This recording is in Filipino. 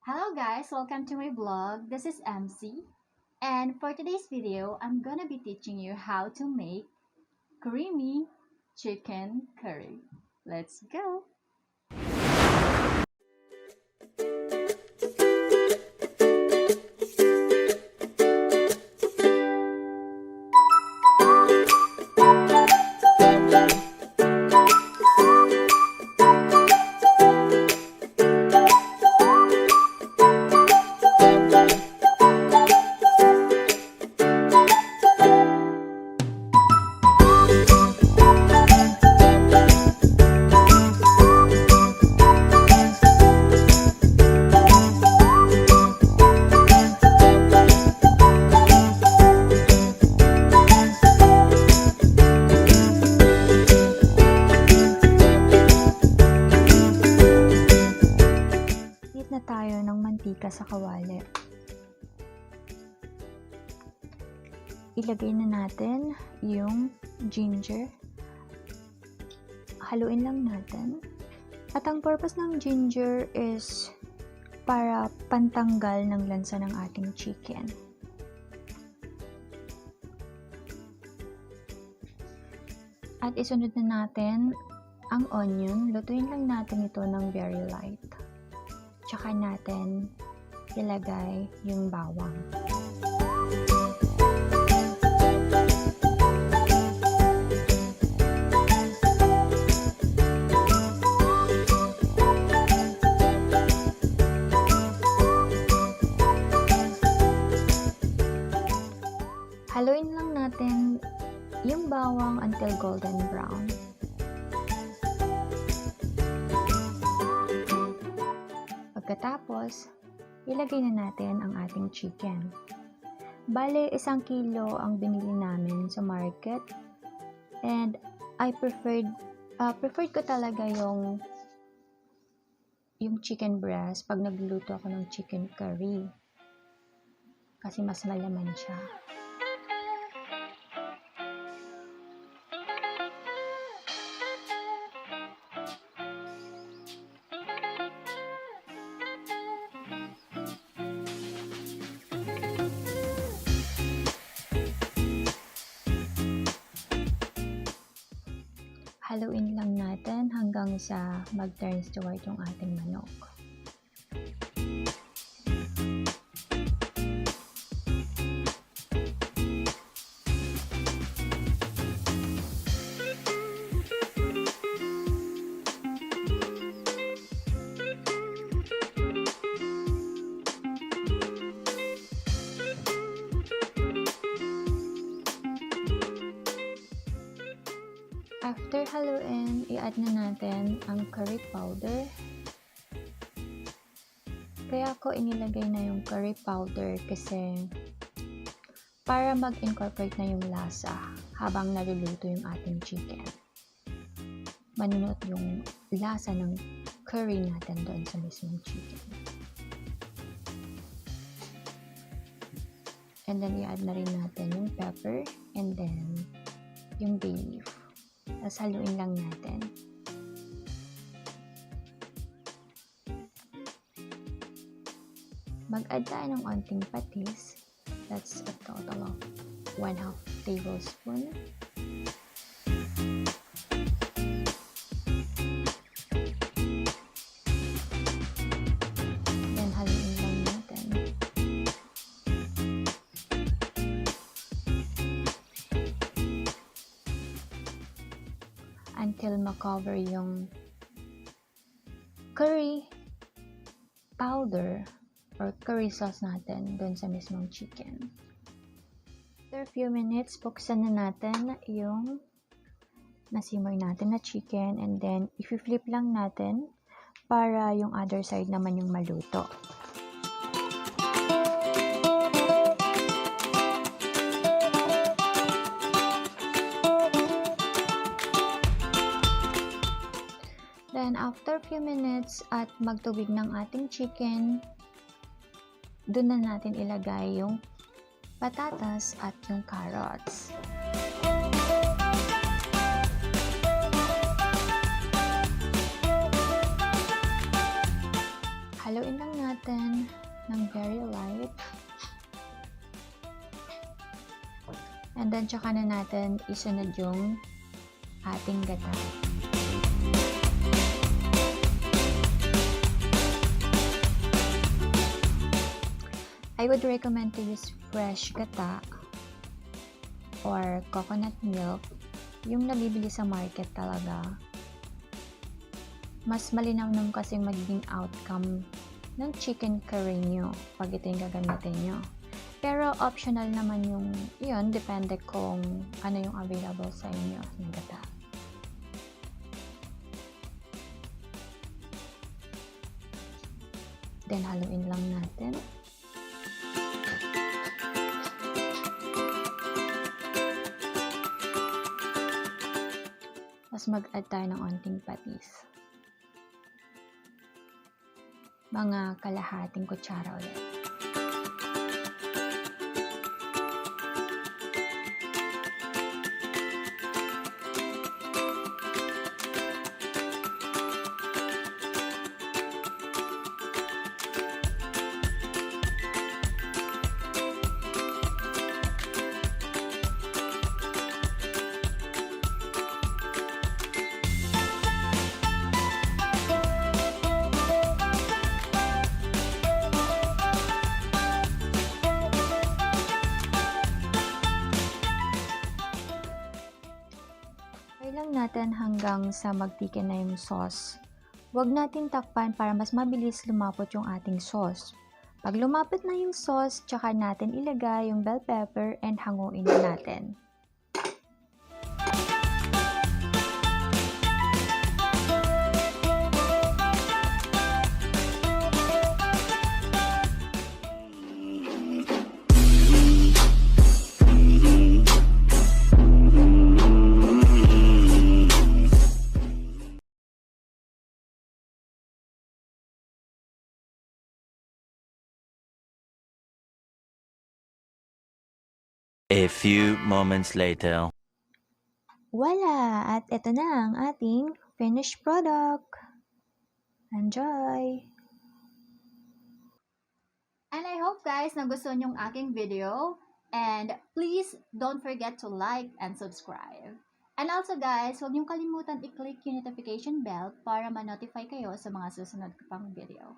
Hello guys, welcome to my vlog. This is MC, and for today's video, I'm gonna be teaching you how to make creamy chicken curry. Let's go! Na tayo ng mantika sa kawali. Ilagay na natin yung ginger. Haluin lang natin. At ang purpose ng ginger is para pantanggal ng lansa ng ating chicken. At isunod na natin ang onion. Lutuin lang natin ito ng very light. Tsaka natin ilagay yung bawang. Haluin lang natin yung bawang until golden brown. Pagkatapos, ilagay na natin ang ating chicken. Bale, 1 kilo ang binili namin sa market. And I preferred ko talaga yung chicken breast pag nagluluto ako ng chicken curry. Kasi mas malaman siya. Haluin lang natin hanggang sa mag-turn toward yung ating manok. After haluin, i-add na natin ang curry powder. Kaya ako inilagay na yung curry powder kasi para mag-incorporate na yung lasa habang naluluto yung ating chicken. Maninot yung lasa ng curry natin doon sa mismong chicken. And then i-add na rin natin yung pepper and then yung bay leaf. Tapos haluin lang natin. Mag-add tayo ng onting patis. That's a total of 1/2 tablespoon. Then haluin lang natin. Until makover yung curry powder or curry sauce natin doon sa mismong chicken. After a few minutes, buksan na natin yung nasimmer natin na chicken and then i-flip lang natin para yung other side naman yung maluto. Then, after few minutes at magtubig ng ating chicken, doon na natin ilagay yung patatas at yung carrots. Haluin lang natin ng very light. And then, tsaka na natin isunod yung ating gata. I would recommend to use fresh gata or coconut milk, yung nabibili sa market talaga. Mas malinaw nung kasing magiging outcome ng chicken curry nyo pag ito yung gagamitin nyo. Pero optional naman yung yun, depende kung ano yung available sa inyo ng gata. Then haluin lang natin. Tapos mag-add tayo ng onting patis. Mga kalahating kutsara ulit. Lang natin hanggang sa magtikin na yung sauce. Huwag natin takpan para mas mabilis lumapot yung ating sauce. Pag lumapot na yung sauce, tsaka natin ilagay yung bell pepper and hanguin na natin. A few moments later. Voila! At ito na ang ating finished product. Enjoy! And I hope guys nagustuhan yung aking video. And please don't forget to like and subscribe. And also guys, huwag niyong kalimutan i-click yung notification bell para ma-notify kayo sa mga susunod ko pang video.